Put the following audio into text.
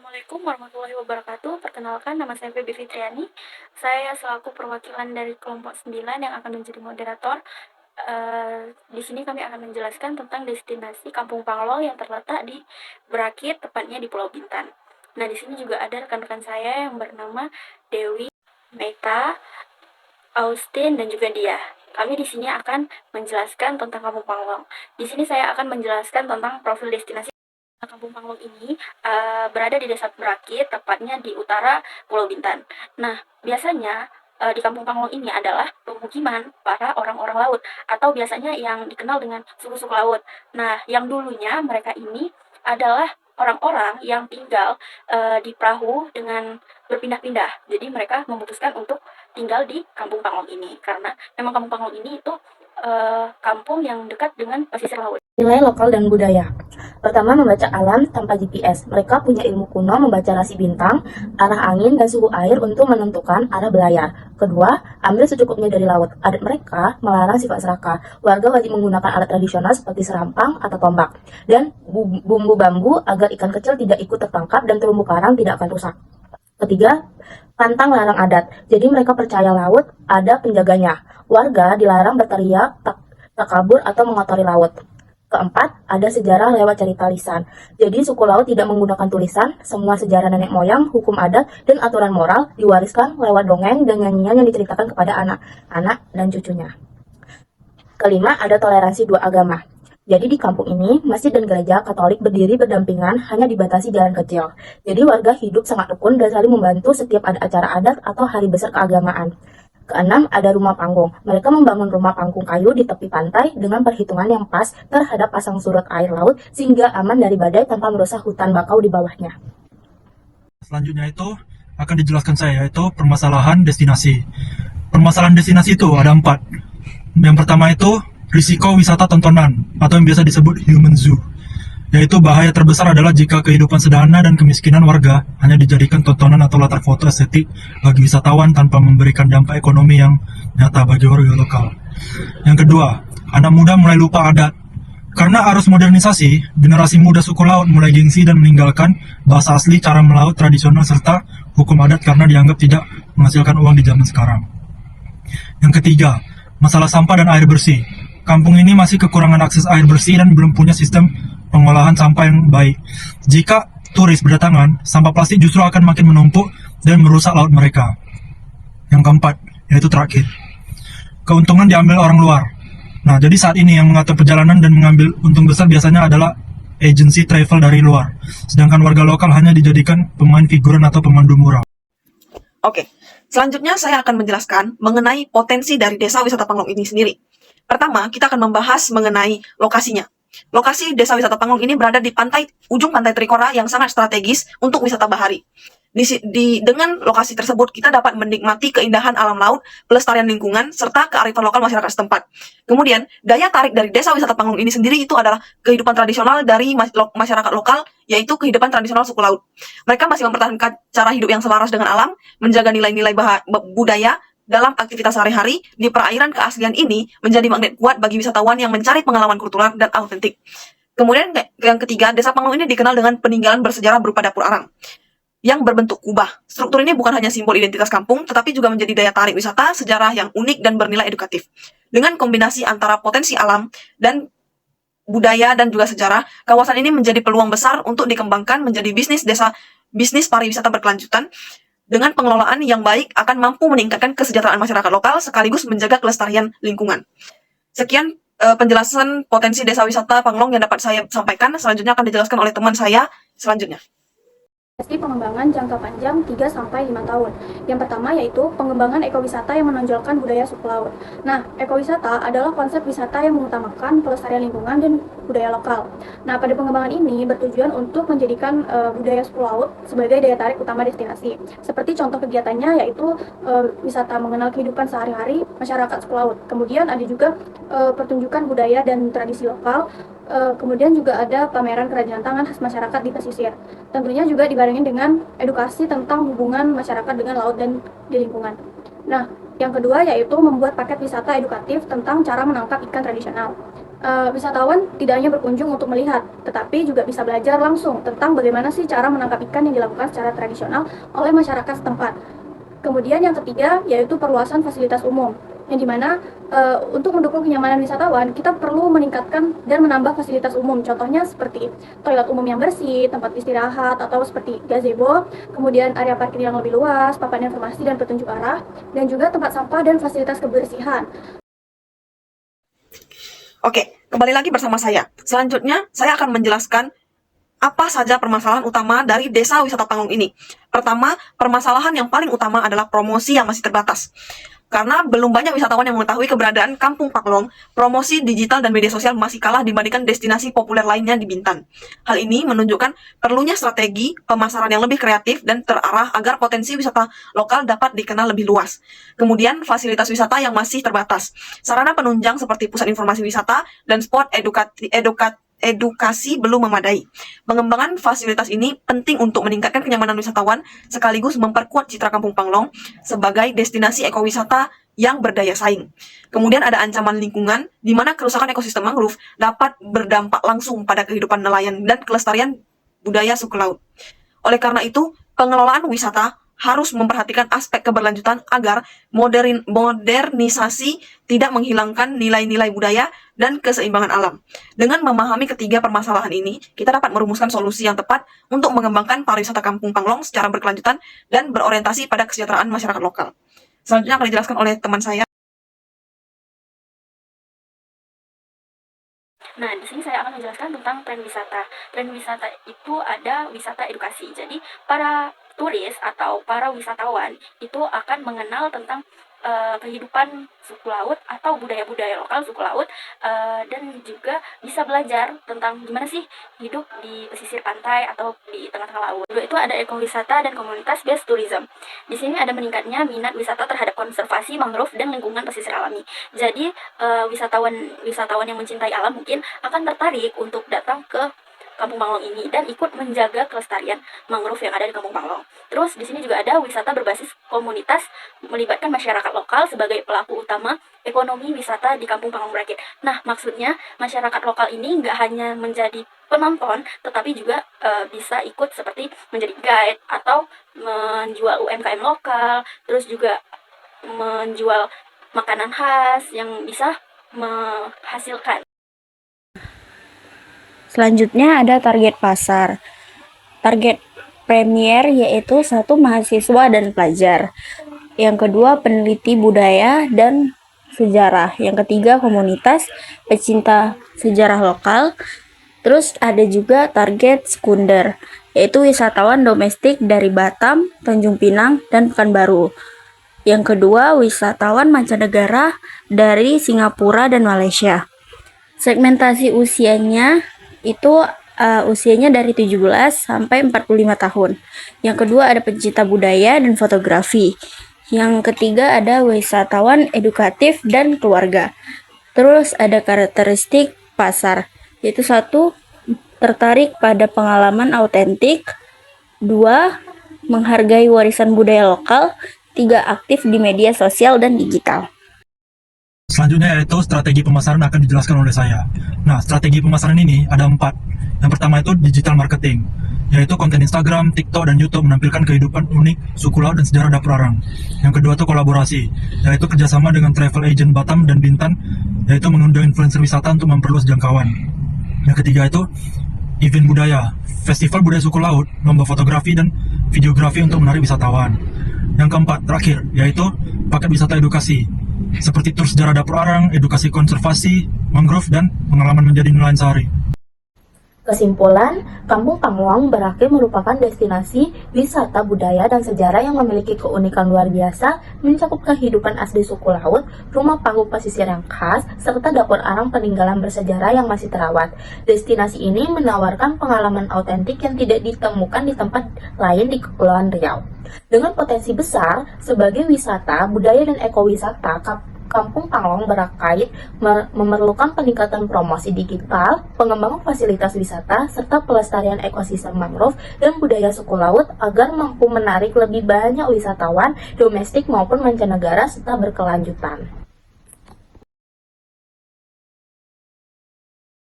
Assalamualaikum warahmatullahi wabarakatuh. Perkenalkan, nama saya Feby Fitriani. Saya selaku perwakilan dari kelompok 9 yang akan menjadi moderator. Di sini kami akan menjelaskan tentang destinasi Kampung Panglong yang terletak di Berakit, tepatnya di Pulau Bintan. Nah, di sini juga ada rekan-rekan saya yang bernama Dewi, Meta, Austin, dan juga Dia. Kami di sini akan menjelaskan tentang Kampung Panglong. Di sini saya akan menjelaskan tentang profil destinasi Kampung Panglong ini berada di Desa Berakit, tepatnya di utara Pulau Bintan. Nah, biasanya di Kampung Panglong ini adalah pemukiman para orang-orang laut atau biasanya yang dikenal dengan suku-suku laut. Nah, yang dulunya mereka ini adalah orang-orang yang tinggal di perahu dengan berpindah-pindah. Jadi mereka memutuskan untuk tinggal di Kampung Panglong ini karena memang Kampung Panglong ini itu kampung yang dekat dengan pesisir laut. Nilai lokal dan budaya. Pertama, membaca alam tanpa GPS. Mereka punya ilmu kuno membaca rasi bintang, arah angin, dan suhu air untuk menentukan arah belayar. Kedua, ambil secukupnya dari laut. Adat mereka melarang sifat serakah. Warga wajib menggunakan alat tradisional seperti serampang atau tombak, dan bumbu bambu agar ikan kecil tidak ikut tertangkap dan terumbu karang tidak akan rusak. Ketiga, pantang larang adat. Jadi mereka percaya laut ada penjaganya. Warga dilarang berteriak, takabur, atau mengotori laut. Keempat, ada sejarah lewat cerita lisan. Jadi suku laut tidak menggunakan tulisan, semua sejarah nenek moyang, hukum adat, dan aturan moral diwariskan lewat dongeng dan nyanyian yang diceritakan kepada anak-anak dan cucunya. Kelima, ada toleransi dua agama. Jadi di kampung ini, masjid dan gereja Katolik berdiri berdampingan, hanya dibatasi jalan kecil. Jadi warga hidup sangat rukun dan saling membantu setiap ada acara adat atau hari besar keagamaan. Keenam, ada rumah panggung. Mereka membangun rumah panggung kayu di tepi pantai dengan perhitungan yang pas terhadap pasang surut air laut sehingga aman dari badai tanpa merusak hutan bakau di bawahnya. Selanjutnya itu akan dijelaskan saya, yaitu permasalahan destinasi. Permasalahan destinasi itu ada 4. Yang pertama itu risiko wisata tontonan atau yang biasa disebut human zoo, yaitu bahaya terbesar adalah jika kehidupan sederhana dan kemiskinan warga hanya dijadikan tontonan atau latar foto estetik bagi wisatawan tanpa memberikan dampak ekonomi yang nyata bagi warga lokal. Yang kedua, anak muda mulai lupa adat. Karena arus modernisasi, generasi muda suku laut mulai gengsi dan meninggalkan bahasa asli, cara melaut tradisional, serta hukum adat karena dianggap tidak menghasilkan uang di zaman sekarang. Yang ketiga, masalah sampah dan air bersih. Kampung ini masih kekurangan akses air bersih dan belum punya sistem pengolahan sampah yang baik. Jika turis berdatangan, sampah plastik justru akan makin menumpuk dan merusak laut mereka. Yang keempat, yaitu terakhir, keuntungan diambil orang luar. Nah, jadi saat ini yang mengatur perjalanan dan mengambil untung besar biasanya adalah agensi travel dari luar. Sedangkan warga lokal hanya dijadikan pemain figuran atau pemandu mural. Oke, selanjutnya saya akan menjelaskan mengenai potensi dari desa wisata Panglong ini sendiri. Pertama, kita akan membahas mengenai lokasinya. Lokasi desa wisata Panglong ini berada di ujung pantai Trikora yang sangat strategis untuk wisata bahari. Dengan lokasi tersebut, kita dapat menikmati keindahan alam laut, pelestarian lingkungan, serta kearifan lokal masyarakat setempat. Kemudian, daya tarik dari desa wisata Panglong ini sendiri itu adalah kehidupan tradisional dari masyarakat lokal, yaitu kehidupan tradisional suku laut. Mereka masih mempertahankan cara hidup yang selaras dengan alam, menjaga nilai-nilai budaya dalam aktivitas sehari-hari. Di perairan keaslian ini menjadi magnet kuat bagi wisatawan yang mencari pengalaman kultural dan autentik. Kemudian yang ketiga, desa Panglong ini dikenal dengan peninggalan bersejarah berupa dapur arang yang berbentuk kubah. Struktur ini bukan hanya simbol identitas kampung, tetapi juga menjadi daya tarik wisata, sejarah yang unik dan bernilai edukatif. Dengan kombinasi antara potensi alam dan budaya dan juga sejarah, kawasan ini menjadi peluang besar untuk dikembangkan menjadi bisnis pariwisata berkelanjutan. Dengan pengelolaan yang baik akan mampu meningkatkan kesejahteraan masyarakat lokal sekaligus menjaga kelestarian lingkungan. Sekian penjelasan potensi desa wisata Panglong yang dapat saya sampaikan. Selanjutnya akan dijelaskan oleh teman saya selanjutnya. Pengembangan jangka panjang 3-5 tahun. Yang pertama yaitu pengembangan ekowisata yang menonjolkan budaya suku laut. Nah, ekowisata adalah konsep wisata yang mengutamakan pelestarian lingkungan dan budaya lokal. Nah, pada pengembangan ini bertujuan untuk menjadikan budaya suku laut sebagai daya tarik utama destinasi. Seperti contoh kegiatannya yaitu wisata mengenal kehidupan sehari-hari masyarakat suku laut. Kemudian ada juga pertunjukan budaya dan tradisi lokal. Kemudian juga ada pameran kerajinan tangan khas masyarakat di pesisir. Tentunya juga dibarengi dengan edukasi tentang hubungan masyarakat dengan laut dan di lingkungan. Nah, yang kedua yaitu membuat paket wisata edukatif tentang cara menangkap ikan tradisional. wisatawan tidak hanya berkunjung untuk melihat, tetapi juga bisa belajar langsung tentang bagaimana sih cara menangkap ikan yang dilakukan secara tradisional oleh masyarakat setempat. Kemudian yang ketiga yaitu perluasan fasilitas umum, yang dimana untuk mendukung kenyamanan wisatawan, kita perlu meningkatkan dan menambah fasilitas umum. Contohnya seperti toilet umum yang bersih, tempat istirahat atau seperti gazebo, kemudian area parkir yang lebih luas, papan informasi dan petunjuk arah, dan juga tempat sampah dan fasilitas kebersihan. Oke, kembali lagi bersama saya. Selanjutnya, saya akan menjelaskan apa saja permasalahan utama dari Desa Wisata Panglong ini. Pertama, permasalahan yang paling utama adalah promosi yang masih terbatas. Karena belum banyak wisatawan yang mengetahui keberadaan Kampung Panglong, promosi digital dan media sosial masih kalah dibandingkan destinasi populer lainnya di Bintan. Hal ini menunjukkan perlunya strategi pemasaran yang lebih kreatif dan terarah agar potensi wisata lokal dapat dikenal lebih luas. Kemudian, fasilitas wisata yang masih terbatas. Sarana penunjang seperti pusat informasi wisata dan spot edukasi belum memadai. Pengembangan fasilitas ini penting untuk meningkatkan kenyamanan wisatawan sekaligus memperkuat citra Kampung Panglong sebagai destinasi ekowisata yang berdaya saing. Kemudian ada ancaman lingkungan di mana kerusakan ekosistem mangrove dapat berdampak langsung pada kehidupan nelayan dan kelestarian budaya suku laut. Oleh karena itu, pengelolaan wisata harus memperhatikan aspek keberlanjutan agar modernisasi tidak menghilangkan nilai-nilai budaya dan keseimbangan alam. Dengan memahami ketiga permasalahan ini, kita dapat merumuskan solusi yang tepat untuk mengembangkan pariwisata Kampung Panglong secara berkelanjutan dan berorientasi pada kesejahteraan masyarakat lokal. Selanjutnya akan dijelaskan oleh teman saya. Nah, di sini saya akan menjelaskan tentang tren wisata. Tren wisata itu ada wisata edukasi. Jadi, para turis atau para wisatawan itu akan mengenal tentang kehidupan suku laut atau budaya-budaya lokal suku laut, dan juga bisa belajar tentang gimana sih hidup di pesisir pantai atau di tengah-tengah laut. Kedua itu ada ekowisata dan komunitas based tourism. Di sini ada meningkatnya minat wisata terhadap konservasi mangrove dan lingkungan pesisir alami. Jadi wisatawan yang mencintai alam mungkin akan tertarik untuk datang ke Kampung Panglong ini dan ikut menjaga kelestarian mangrove yang ada di Kampung Panglong. Terus di sini juga ada wisata berbasis komunitas melibatkan masyarakat lokal sebagai pelaku utama ekonomi wisata di Kampung Panglong Rakit. Nah, maksudnya masyarakat lokal ini nggak hanya menjadi penonton, tetapi juga bisa ikut seperti menjadi guide atau menjual UMKM lokal, terus juga menjual makanan khas yang bisa menghasilkan. Selanjutnya ada target pasar. Target premier yaitu satu mahasiswa dan pelajar. Yang kedua peneliti budaya dan sejarah. Yang ketiga komunitas pecinta sejarah lokal. Terus ada juga target sekunder yaitu wisatawan domestik dari Batam, Tanjung Pinang, dan Pekanbaru. Yang kedua wisatawan mancanegara dari Singapura dan Malaysia. Segmentasi usianya itu usianya dari 17 sampai 45 tahun. Yang kedua ada pencinta budaya dan fotografi. Yang ketiga ada wisatawan edukatif dan keluarga. Terus ada karakteristik pasar, yaitu satu, tertarik pada pengalaman autentik. Dua, menghargai warisan budaya lokal. Tiga, aktif di media sosial dan digital. Selanjutnya yaitu strategi pemasaran akan dijelaskan oleh saya. Nah, strategi pemasaran ini ada 4. Yang pertama itu digital marketing, yaitu konten Instagram, TikTok, dan YouTube menampilkan kehidupan unik suku laut dan sejarah dapur arang. Yang kedua itu kolaborasi, yaitu kerjasama dengan travel agent Batam dan Bintan, yaitu mengundang influencer wisata untuk memperluas jangkauan. Yang ketiga itu event budaya, festival budaya suku laut, lomba fotografi dan videografi untuk menarik wisatawan. Yang keempat, terakhir, yaitu paket wisata edukasi, seperti tur sejarah dapur arang, edukasi konservasi mangrove, dan pengalaman menjadi nelayan sehari. Kesimpulan, Kampung Panglong berakhir merupakan destinasi wisata budaya dan sejarah yang memiliki keunikan luar biasa, mencakup kehidupan asli suku laut, rumah panggung pesisir yang khas, serta dapur arang peninggalan bersejarah yang masih terawat. Destinasi ini menawarkan pengalaman autentik yang tidak ditemukan di tempat lain di Kepulauan Riau. Dengan potensi besar sebagai wisata, budaya, dan ekowisata, Kampung Panglong Berakait memerlukan peningkatan promosi digital, pengembangan fasilitas wisata, serta pelestarian ekosistem mangrove dan budaya suku laut agar mampu menarik lebih banyak wisatawan domestik maupun mancanegara serta berkelanjutan.